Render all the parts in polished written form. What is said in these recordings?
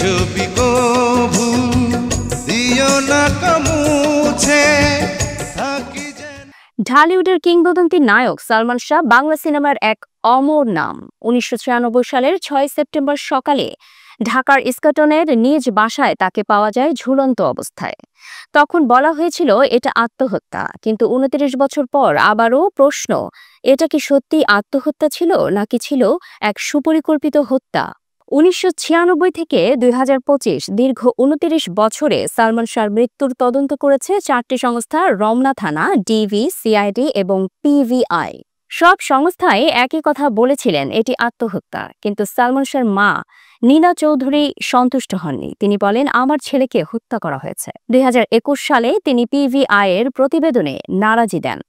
ছবি কভু দিও না কমুছে। ঢালিউডের কিংবদন্তি নায়ক সালমান শাহ বাংলা সিনেমার এক অমর নাম। ১৯৯৬ সালের ৬ সেপ্টেম্বর সকালে ঢাকার ইস্কাটনের নিজ বাসায় তাকে পাওয়া যায় ঝুলন্ত অবস্থায়। তখন বলা হয়েছিল এটা আত্মহত্যা, কিন্তু ২৯ বছর পর আবারও প্রশ্ন, এটা কি সত্যি আত্মহত্যা ছিল নাকি ছিল এক সুপরিকল্পিত হত্যা? ১৯৯৬ থেকে ২০২৫ দীর্ঘ ২৯ বছরে সালমান শাহর মৃত্যুর তদন্ত করেছে ৪টি সংস্থা: রমনা থানা, ডিবি, সিআইডি এবং পিভিআই। সব সংস্থাই একই কথা বলেছিলেন, এটি আত্মহত্যা। কিন্তু সালমান শাহর মা নীলা চৌধুরী সন্তুষ্ট হননি। তিনি বলেন, আমার ছেলেকে হত্যা করা হয়েছে। ২০২১ সালে তিনি পিভিআই এর প্রতিবেদনে নারাজি দেন।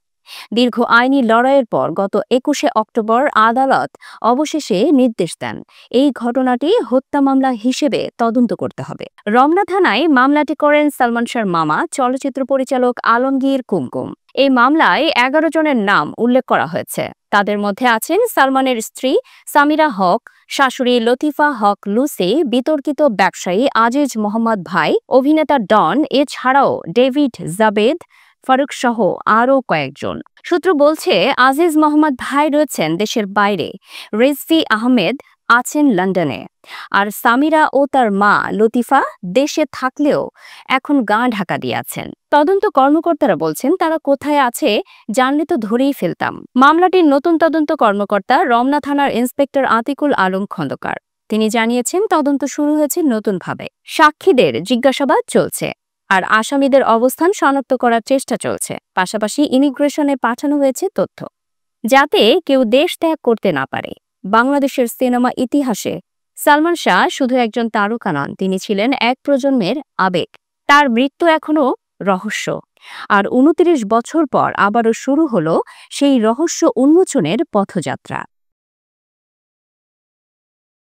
দীর্ঘ আইনি লড়াইয়ের পর গত ২১শে অক্টোবর আদালত অবশেষে নির্দেশ দেন, এই ঘটনাটি হত্যা মামলা হিসেবে তদন্ত করতে হবে। রমনা থানায় মামলাটি করেন সালমান শাহর মামা চলচ্চিত্র পরিচালক আলমগীর কুমকুম। এই মামলায় ১১ জনের নাম উল্লেখ করা হয়েছে। তাদের মধ্যে আছেন সালমানের স্ত্রী সামিরা হক, শাশুড়ি লতিফা হক লুসি, বিতর্কিত ব্যবসায়ী আজিজ মোহাম্মদ ভাই, অভিনেতা ডন, এছাড়াও ডেভিড জাবেদ, ফারুক সহ আরও কয়েকজন। সূত্র বলছে, আজিজ মোহাম্মদ ভাই রয়েছেন দেশের বাইরে, রেজভি আহমেদ আছেন লন্ডনে, আর সামিরা ও তার মা লতিফা দেশে থাকলেও এখন গা ঢাকা দিয়ে আছেন। তদন্ত কর্মকর্তারা বলছেন, তারা কোথায় আছে জানলে তো ধরেই ফেলতাম। মামলাটির নতুন তদন্ত কর্মকর্তা রমনা থানার ইন্সপেক্টর আতিকুল আলম খন্দকার। তিনি জানিয়েছেন, তদন্ত শুরু হয়েছে নতুনভাবে। সাক্ষীদের জিজ্ঞাসাবাদ চলছে আর আসামিদের অবস্থান শনাক্ত করার চেষ্টা চলছে। পাশাপাশি ইমিগ্রেশনে পাঠানো হয়েছে তথ্য, যাতে কেউ দেশ ত্যাগ করতে না পারে। বাংলাদেশের সিনেমা ইতিহাসে সালমান শাহ শুধু একজন তারকা নন, তিনি ছিলেন এক প্রজন্মের আবেগ। তার মৃত্যু এখনো রহস্য, আর ২৯ বছর পর আবারও শুরু হলো সেই রহস্য উন্মোচনের পথযাত্রা।